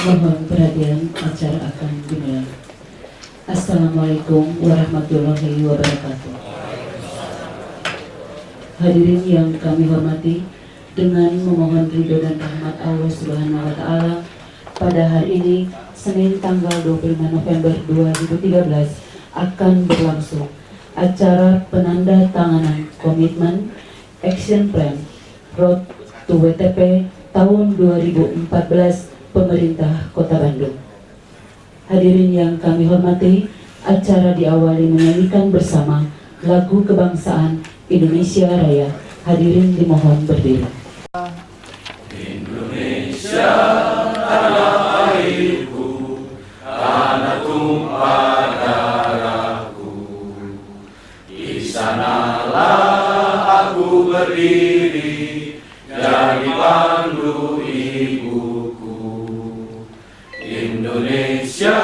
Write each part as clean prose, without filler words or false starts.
Mohon perhatian, acara akan dimulai. Assalamualaikum warahmatullahi wabarakatuh. Hadirin yang kami hormati, dengan memohon ridho dan rahmat Allah Subhanahu wa Ta'ala, pada hari ini, Senin tanggal 25 November 2013, akan berlangsung acara penandatanganan komitmen Action Plan Road to WTP tahun 2014 Pemerintah Kota Bandung. Hadirin yang kami hormati, acara diawali menyanyikan bersama lagu kebangsaan Indonesia Raya. Hadirin dimohon berdiri. Indonesia tanah airku, tanah tumpah darahku. Di sanalah aku berdiri, jadi pandu ibuku. Indonesia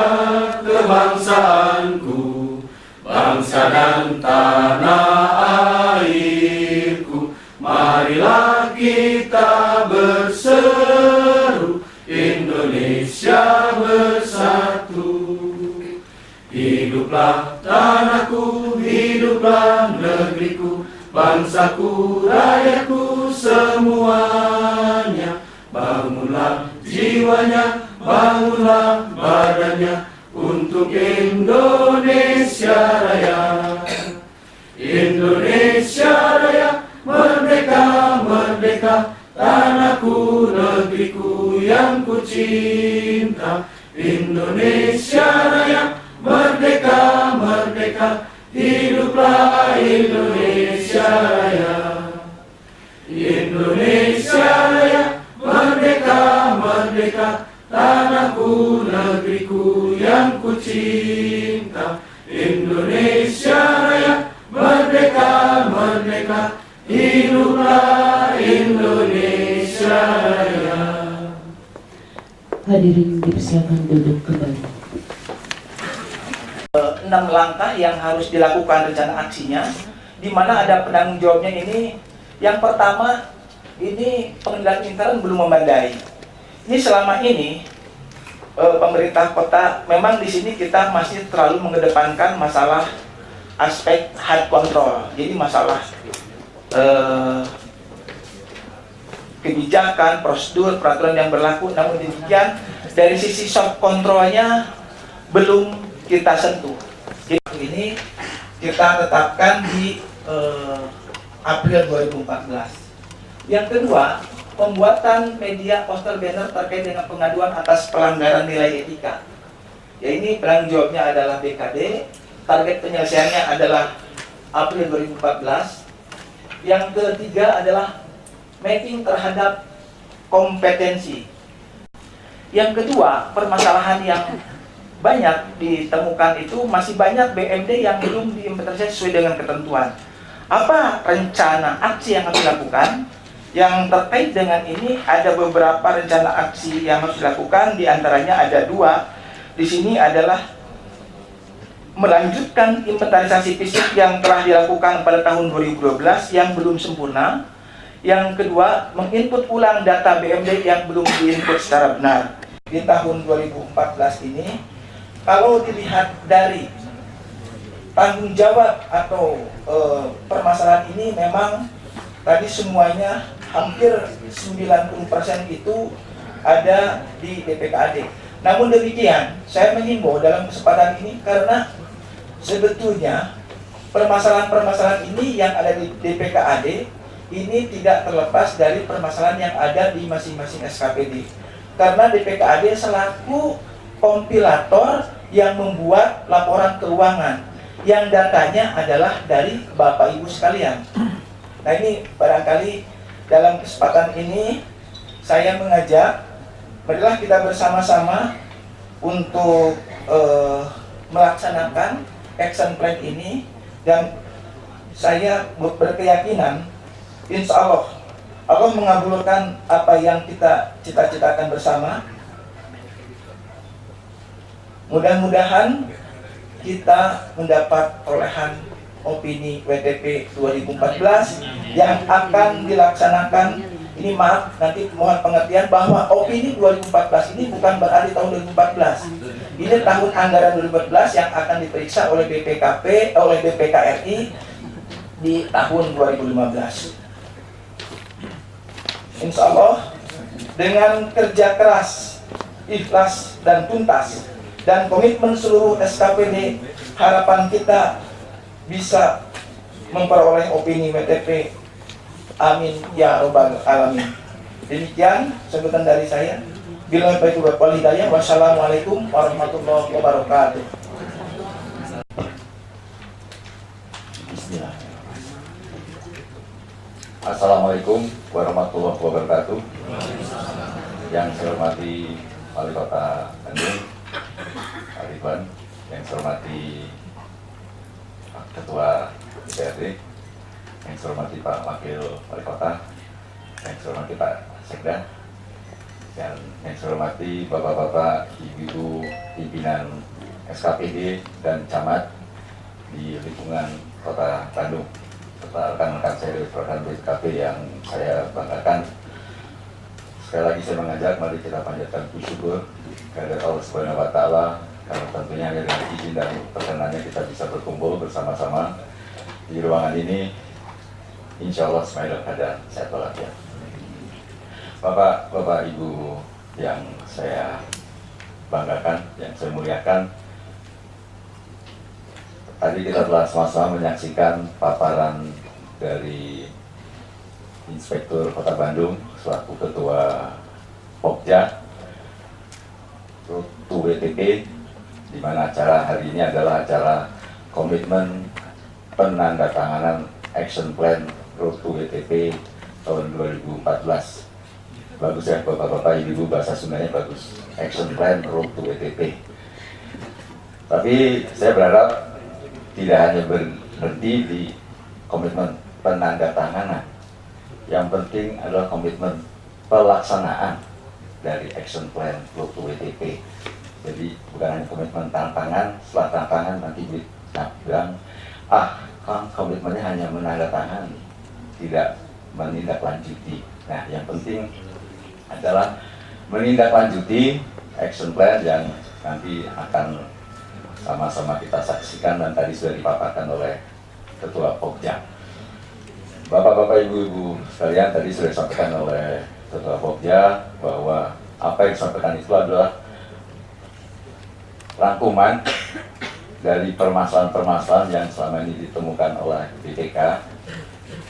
kebangsaanku, bangsa dan tanah airku. Marilah kita berseru, Indonesia bersatu. Hiduplah tanahku, hiduplah negeriku, bangsaku, rakyatku semuanya. Bangunlah jiwanya, bangunlah badannya untuk Indonesia Raya. Indonesia Raya, merdeka, merdeka, tanahku, negeriku yang ku cinta. Indonesia Raya, merdeka, merdeka, hiduplah Indonesia Raya. Indonesia Raya, merdeka, merdeka, tanahku, negeriku yang ku cinta. Indonesia Raya, merdeka, merdeka, hiduplah Indonesia Raya. Hadirin dipersilakan duduk kembali. 6 langkah yang harus dilakukan rencana aksinya, di mana ada penanggung jawabnya ini. Yang pertama, ini pengendalian intern belum memadai. Ini selama ini pemerintah kota memang di sini kita masih terlalu mengedepankan masalah aspek hard control. Jadi masalah kebijakan, prosedur, peraturan yang berlaku. Namun demikian dari sisi soft controlnya belum kita sentuh. Jadi ini kita tetapkan di April 2014. Yang kedua, pembuatan media poster banner terkait dengan pengaduan atas pelanggaran nilai etika. Ya, ini penanggung jawabnya adalah BKD. Target penyelesaiannya adalah April 2014. Yang ketiga adalah mapping terhadap kompetensi. Yang kedua, permasalahan yang banyak ditemukan itu masih banyak BMD yang belum diimplementasikan sesuai dengan ketentuan. Apa rencana aksi yang harus dilakukan? Yang terkait dengan ini ada beberapa rencana aksi yang harus dilakukan, diantaranya ada 2. Di sini adalah melanjutkan inventarisasi fisik yang telah dilakukan pada tahun 2012 yang belum sempurna. Yang kedua, menginput ulang data BMD yang belum diinput secara benar. Di tahun 2014 ini, kalau dilihat dari tanggung jawab atau permasalahan ini, memang tadi semuanya hampir 90% itu ada di DPKAD. Namun demikian, saya mengimbau dalam kesempatan ini karena sebetulnya permasalahan-permasalahan ini yang ada di DPKAD ini tidak terlepas dari permasalahan yang ada di masing-masing SKPD. Karena DPKAD selaku kompilator yang membuat laporan keuangan yang datanya adalah dari Bapak Ibu sekalian. Nah, ini barangkali dalam kesempatan ini saya mengajak, marilah kita bersama-sama untuk melaksanakan action plan ini Dan saya berkeyakinan insya Allah Allah mengabulkan apa yang kita cita-citakan bersama. Mudah-mudahan kita mendapat perolehan opini WTP 2014 yang akan dilaksanakan. Ini maaf, nanti mohon pengertian bahwa opini 2014 ini bukan berarti tahun 2014. Ini tahun anggaran 2014 yang akan diperiksa oleh BPKP, oleh BPKRI di tahun 2015. Insya Allah dengan kerja keras, ikhlas dan tuntas dan komitmen seluruh SKPD, harapan kita bisa memperoleh opini WTP. Amin ya robbal alamin. Demikian sebutan dari saya. Bila itu wal hidayah. Wassalamualaikum warahmatullahi wabarakatuh. Bismillah. Assalamualaikum warahmatullahi wabarakatuh. Yang saya hormati Wali Kota Bandung, Pak Ridwan, yang saya hormati Pak Ketua DPRD, yang saya hormati Pak Wakil Wali Kota, yang saya hormati Pak Sekda, dan yang saya hormati Bapak-Bapak, Ibu-Ibu pimpinan SKPD dan camat di lingkungan Kota Bandung, serta rekan-rekan saya dari program BKP yang saya banggakan. Sekali lagi saya mengajak, mari kita panjatkan puji syukur kepada Allah Subhanahu wa Ta'ala, karena tentunya dengan izin dan perkenannya kita bisa berkumpul bersama-sama di ruangan ini. Insya Allah semuanya dalam keadaan sehat walafiat. Bapak, Ibu yang saya banggakan, yang saya muliakan, tadi kita telah sama-sama menyaksikan paparan dari Inspektur Kota Bandung selaku Ketua Pokja to WTP, di mana acara hari ini adalah acara komitmen penandatanganan Action Plan Road to WTP tahun 2014. Bagus ya Bapak-Bapak, Ibu, bahasa Sundanya bagus. Action Plan Road to WTP. Tapi saya berharap tidak hanya berhenti di komitmen penandatanganan. Yang penting adalah komitmen pelaksanaan dari Action Plan Road to WTP. Jadi bukan hanya komitmen tantangan, setelah tantangan nanti bilang, Kang, komitmennya hanya menandatangani, tidak menindaklanjuti. Nah, yang penting adalah menindaklanjuti action plan yang nanti akan sama-sama kita saksikan dan tadi sudah dipaparkan oleh Ketua Pokja. Bapak-bapak, ibu-ibu sekalian, tadi sudah disampaikan oleh Ketua Pokja bahwa apa yang disampaikan itu adalah rangkuman dari permasalahan-permasalahan yang selama ini ditemukan oleh BPK,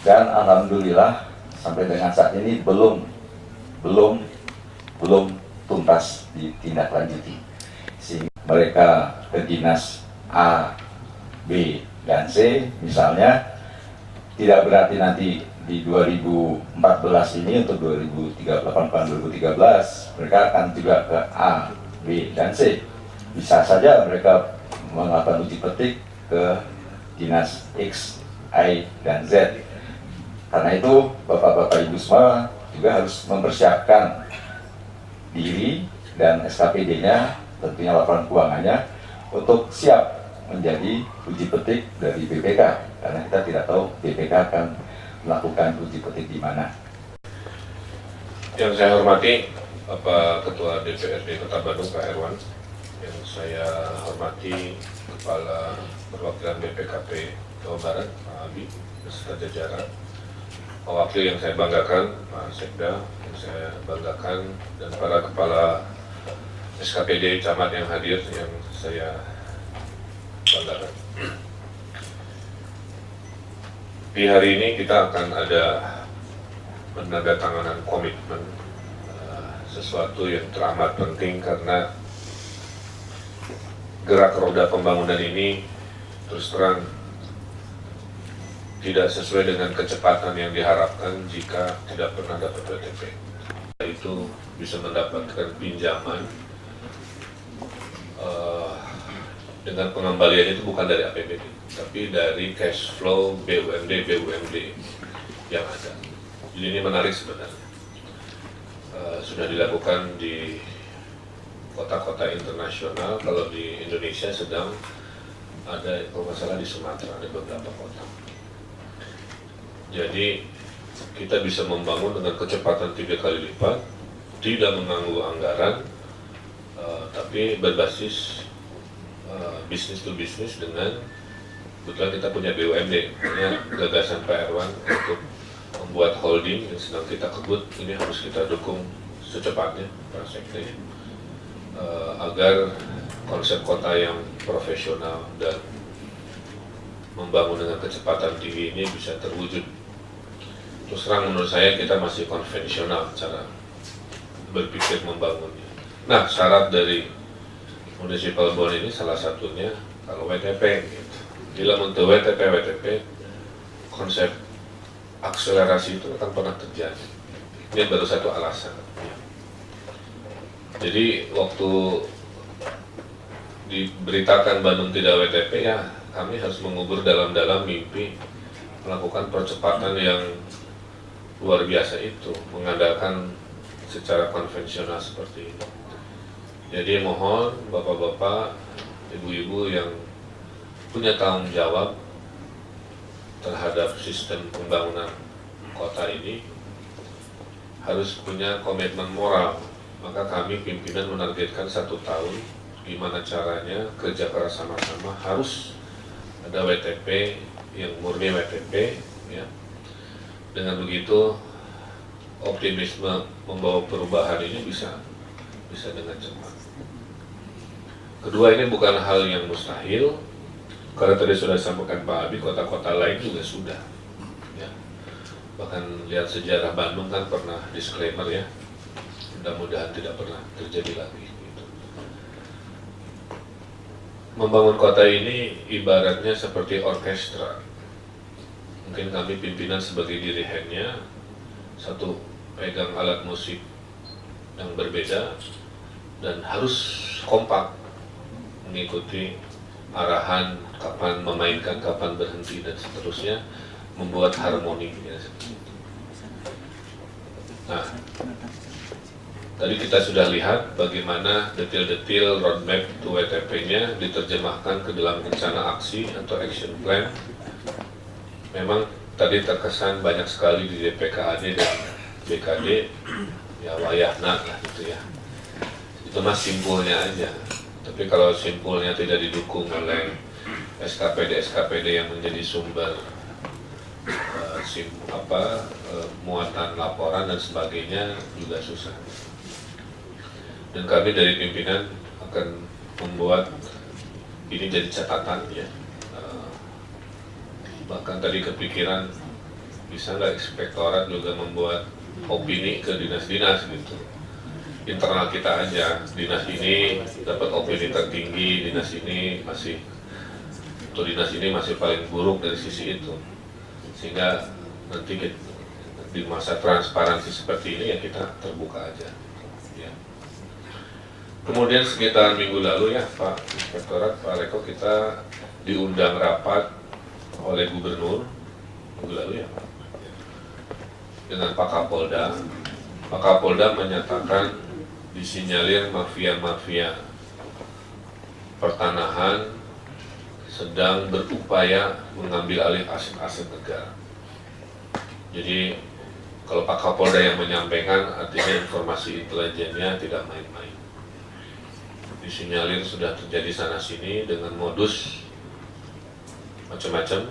dan alhamdulillah sampai dengan saat ini belum tuntas ditindaklanjuti. Sehingga mereka ke dinas A, B, dan C misalnya, tidak berarti nanti di 2014 ini untuk 2013 mereka akan juga ke A, B, dan C. Bisa saja mereka melakukan uji petik ke dinas X, Y, dan Z. Karena itu Bapak-Bapak Ibu semua juga harus mempersiapkan diri dan SKPD-nya, tentunya laporan keuangannya, untuk siap menjadi uji petik dari BPK. Karena kita tidak tahu BPK akan melakukan uji petik di mana. Yang saya hormati Bapak Ketua DPRD Kota Bandung, Pak Herwan. Yang saya hormati Kepala Perwakilan BPKP Jawa Barat, Pak Abi, beserta jajaran. Wakil yang saya banggakan, Pak Sekda, yang saya banggakan, dan para kepala SKPD camat yang hadir, yang saya banggakan. Di hari ini kita akan ada penandatanganan komitmen, sesuatu yang teramat penting karena gerak roda pembangunan ini terus terang tidak sesuai dengan kecepatan yang diharapkan jika tidak pernah dapat WTP. Itu bisa mendapatkan pinjaman dengan pengembalian itu bukan dari APBD, tapi dari cash flow BUMD yang ada. Jadi ini menarik sebenarnya. Sudah dilakukan di kota-kota internasional. Kalau di Indonesia sedang ada, kalau nggak salah di Sumatera ada beberapa kota. Jadi kita bisa membangun dengan kecepatan 3 kali lipat, tidak mengganggu anggaran, tapi berbasis bisnis to bisnis dengan kebetulan kita punya BUMD, punya gagasan Pak Erwan untuk membuat holding yang sedang kita kebut. Ini harus kita dukung secepatnya Pak Sekda, agar konsep kota yang profesional dan membangun dengan kecepatan tinggi ini bisa terwujud. Terus terang menurut saya kita masih konvensional cara berpikir membangunnya. Nah, syarat dari municipal bond ini salah satunya kalau WTP gitu. Bila untuk WTP konsep akselerasi itu akan pernah terjadi. Ini baru satu alasan. Jadi waktu diberitakan Bandung tidak WTP, ya kami harus mengubur dalam-dalam mimpi melakukan percepatan yang luar biasa itu, mengandalkan secara konvensional seperti ini. Jadi mohon bapak-bapak, ibu-ibu yang punya tanggung jawab terhadap sistem pembangunan kota ini harus punya komitmen moral. Maka kami pimpinan menargetkan 1 tahun, gimana caranya kerja keras sama-sama, harus ada WTP yang murni WTP, ya. Dengan begitu optimisme membawa perubahan ini bisa dengan cepat. Kedua, ini bukan hal yang mustahil, karena tadi sudah disampaikan Pak Abi, kota-kota lain juga sudah. Ya. Bahkan lihat sejarah Bandung kan pernah disclaimer ya, mudah-mudahan tidak pernah terjadi lagi. Gitu. Membangun kota ini ibaratnya seperti orkestra. Mungkin kami pimpinan sebagai dirigennya, satu pegang alat musik yang berbeda dan harus kompak mengikuti arahan kapan memainkan, kapan berhenti dan seterusnya, membuat harmoni. Nah, tadi kita sudah lihat bagaimana detail-detail roadmap to WTP-nya diterjemahkan ke dalam rencana aksi atau action plan. Memang tadi terkesan banyak sekali di DPKAD dan BKD, ya wayahna lah gitu ya. Itu mah simpulnya aja. Tapi kalau simpulnya tidak didukung oleh SKPD yang menjadi sumber muatan laporan dan sebagainya juga susah. Dan kami dari pimpinan akan membuat ini jadi catatan ya. Bahkan tadi kepikiran bisa nggak inspektorat juga membuat opini ke dinas-dinas gitu. Internal kita aja, dinas ini dapat opini tertinggi, dinas ini masih paling buruk dari sisi itu. Sehingga nanti di masa transparansi seperti ini ya kita terbuka aja. Ya. Kemudian sekitar minggu lalu ya Pak Inspektorat, Pak Reko, kita diundang rapat oleh Gubernur minggu lalu ya Pak, dengan Pak Kapolda. Pak Kapolda menyatakan disinyalir mafia-mafia pertanahan sedang berupaya mengambil alih aset-aset negara. Jadi kalau Pak Kapolda yang menyampaikan, artinya informasi intelijennya tidak main-main. Disinyalir sudah terjadi sana-sini dengan modus macam-macam,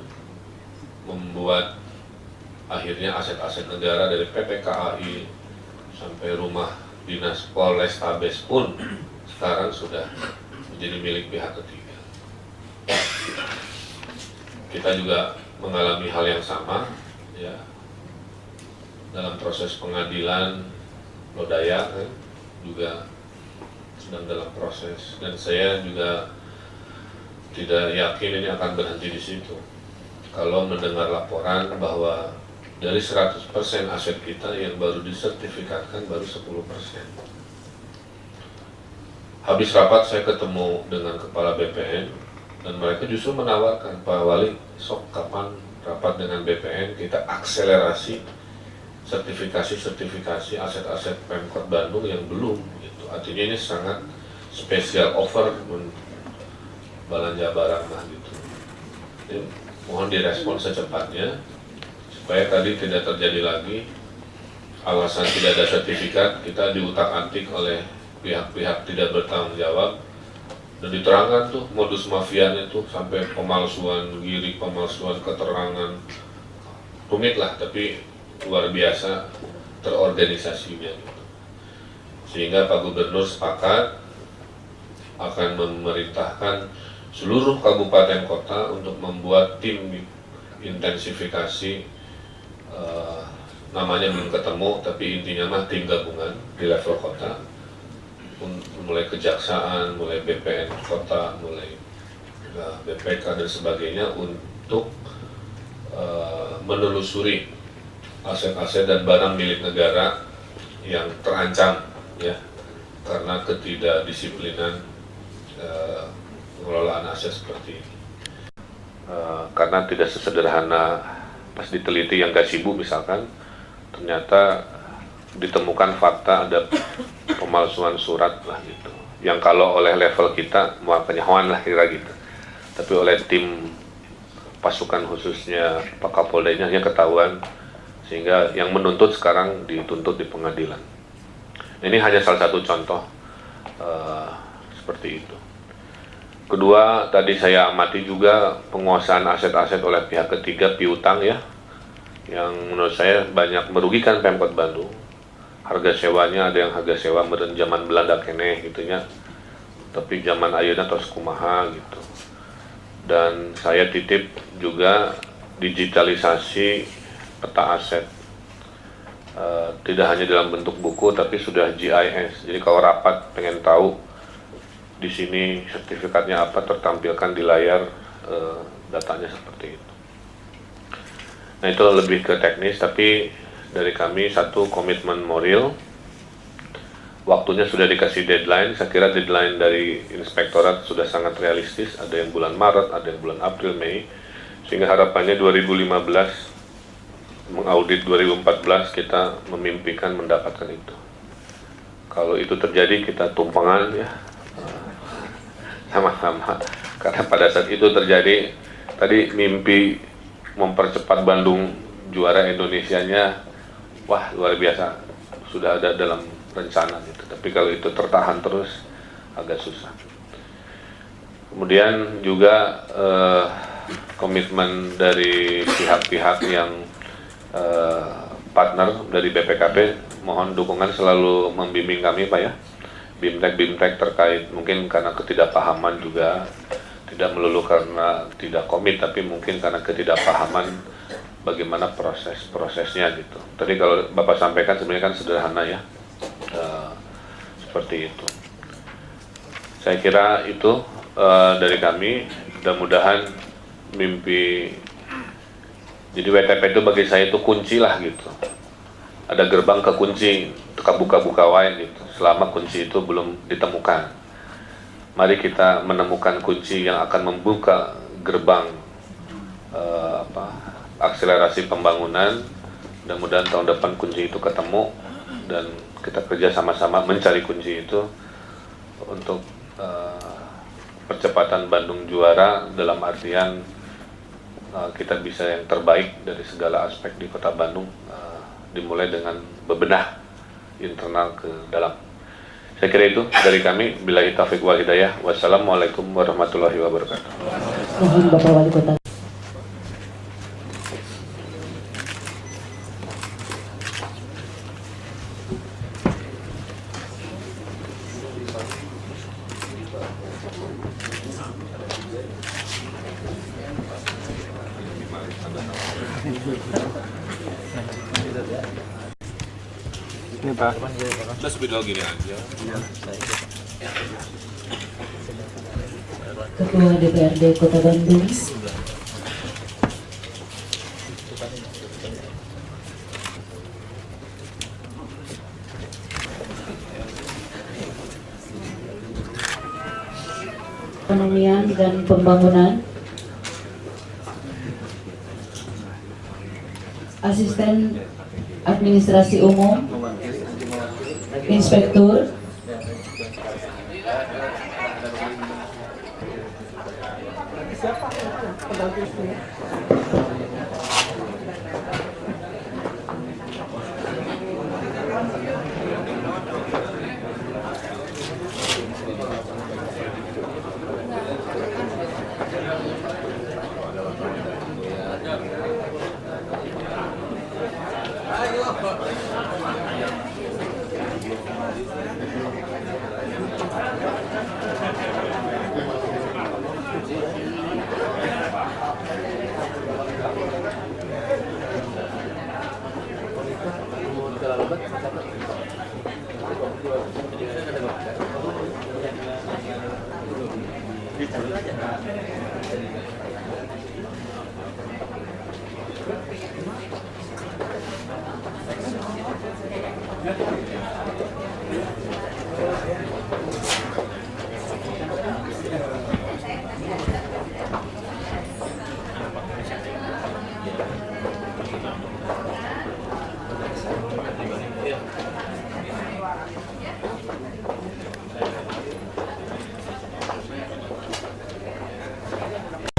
membuat akhirnya aset-aset negara dari PT KAI sampai rumah dinas Polrestabes pun sekarang sudah menjadi milik pihak ketiga. Kita juga mengalami hal yang sama ya, dalam proses pengadilan Lodaya kan, juga sedang dalam proses, dan saya juga tidak yakin ini akan berhenti di situ. Kalau mendengar laporan bahwa dari 100% aset kita yang baru disertifikatkan baru 10%. Habis rapat saya ketemu dengan Kepala BPN Dan mereka justru menawarkan, Pak Wali, sok kapan rapat dengan BPN, kita akselerasi sertifikasi aset-aset Pemkot Bandung yang belum gitu. Artinya ini sangat spesial offer belanja barang lah gitu. Jadi, mohon direspon secepatnya supaya tadi tidak terjadi lagi alasan tidak ada sertifikat kita diutak-atik oleh pihak-pihak tidak bertanggung jawab dan diterangkan tuh modus mafianya tuh sampai pemalsuan girik, pemalsuan keterangan, rumit lah tapi luar biasa terorganisasinya gitu. Sehingga Pak Gubernur sepakat akan memerintahkan seluruh kabupaten kota untuk membuat tim intensifikasi, namanya belum ketemu tapi intinya mah tim gabungan di level kota, mulai kejaksaan, mulai BPN kota, mulai BPK dan sebagainya untuk menelusuri aset-aset dan barang milik negara yang terancam ya karena ketidakdisiplinan pengelolaan aset seperti ini. Karena tidak sesederhana pas diteliti yang gak sibuk misalkan, ternyata ditemukan fakta ada pemalsuan surat lah gitu. Yang kalau oleh level kita mau penyahuan lah kira gitu. Tapi oleh tim pasukan khususnya Pak Kapoldanya ketahuan, sehingga yang menuntut sekarang dituntut di pengadilan. Ini hanya salah satu contoh seperti itu. Kedua, tadi saya amati juga penguasaan aset-aset oleh pihak ketiga piutang ya, yang menurut saya banyak merugikan Pemkot Bandung. Harga sewanya ada yang harga sewa meureun zaman Belanda keneh gitu nya, tapi zaman ayeuna tos kumaha gitu. Dan saya titip juga digitalisasi peta aset, tidak hanya dalam bentuk buku tapi sudah GIS. Jadi kalau rapat pengen tahu di sini sertifikatnya apa tertampilkan di layar, datanya seperti itu. Nah itu lebih ke teknis, tapi dari kami satu komitmen moral. Waktunya sudah dikasih deadline, saya kira deadline dari inspektorat sudah sangat realistis, ada yang bulan Maret, ada yang bulan April, Mei, sehingga harapannya 2015 mengaudit 2014 kita memimpikan mendapatkan itu. Kalau itu terjadi kita tumpangan ya sama-sama, karena pada saat itu terjadi tadi mimpi mempercepat Bandung juara Indonesianya, wah luar biasa, sudah ada dalam rencana gitu. Tapi kalau itu tertahan terus agak susah. Kemudian juga komitmen dari pihak-pihak yang partner dari BPKP, mohon dukungan selalu membimbing kami Pak ya, BIMTEK terkait mungkin karena ketidakpahaman juga, tidak melulu karena tidak komit tapi mungkin karena ketidakpahaman bagaimana prosesnya gitu. Tadi kalau Bapak sampaikan sebenarnya kan sederhana ya, seperti itu. Saya kira itu dari kami, mudah-mudahan mimpi. Jadi WTP itu bagi saya itu kunci lah gitu. Ada gerbang ke kunci, buka-buka wae gitu. Selama kunci itu belum ditemukan, mari kita menemukan kunci yang akan membuka gerbang akselerasi pembangunan. Mudah-mudahan tahun depan kunci itu ketemu dan kita kerja sama-sama mencari kunci itu untuk percepatan Bandung juara, dalam artian kita bisa yang terbaik dari segala aspek di kota Bandung, dimulai dengan bebenah internal ke dalam. Saya kira itu dari kami. Billahi taufiq wal hidayah. Wassalamualaikum warahmatullahi wabarakatuh. Mohon Bapak Wali Kota. Ini Pak. Udah spidol gini aja. Ketua DPRD Kota Bandung, Perekonomian dan Pembangunan, Asisten Administrasi Umum, Inspektur,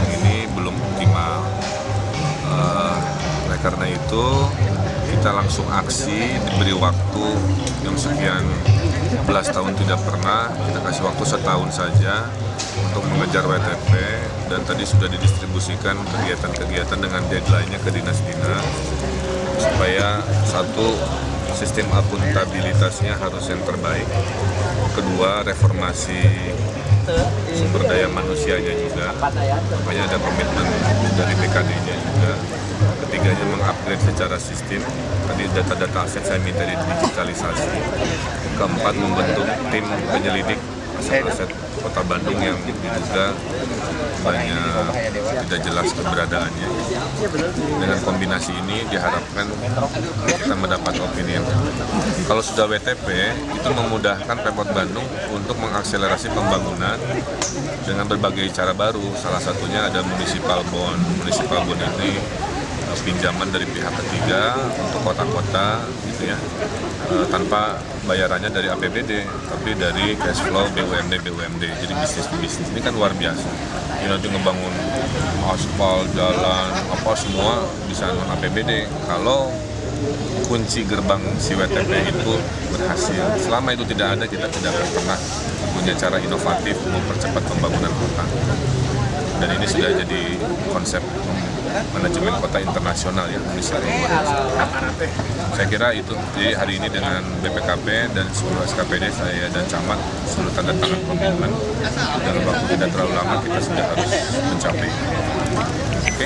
ini belum optimal. Oleh karena itu kita langsung aksi, diberi waktu yang sekian belas tahun tidak pernah, kita kasih waktu setahun saja untuk mengejar WTP, dan tadi sudah didistribusikan kegiatan-kegiatan dengan deadline-nya ke dinas-dinas supaya satu, sistem akuntabilitasnya harus yang terbaik, kedua, reformasi sumber daya manusianya juga, makanya ada komitmen dari BKD-nya juga. Ketiganya mengupgrade secara sistem, tadi data-data aset saya minta digitalisasi. Keempat, membentuk tim penyelidik aset-aset Kota Bandung yang diduga banyak tidak jelas keberadaannya. Dengan kombinasi ini diharapkan kita mendapat opini yang tepat. Kalau sudah WTP, itu memudahkan Pemkot Bandung untuk mengakselerasi pembangunan dengan berbagai cara baru. Salah satunya ada municipal bond. Municipal bond ini pinjaman dari pihak ketiga untuk kota-kota gitu ya, tanpa bayarannya dari APBD, tapi dari cash flow BUMD. Jadi bisnis ini kan luar biasa. Ini nanti ngebangun aspal, jalan, apa semua bisa non APBD. Kalau kunci gerbang si WTP itu berhasil, selama itu tidak ada, kita tidak akan pernah punya cara inovatif mempercepat pembangunan kota. Dan ini sudah jadi konsep manajemen kota internasional ya, Indonesia. Saya kira itu. Jadi hari ini dengan BPKP dan seluruh SKPD saya dan camat seluruh tanda tangan komitmen dalam waktu tidak terlalu lama kita sudah harus mencapai. Oke.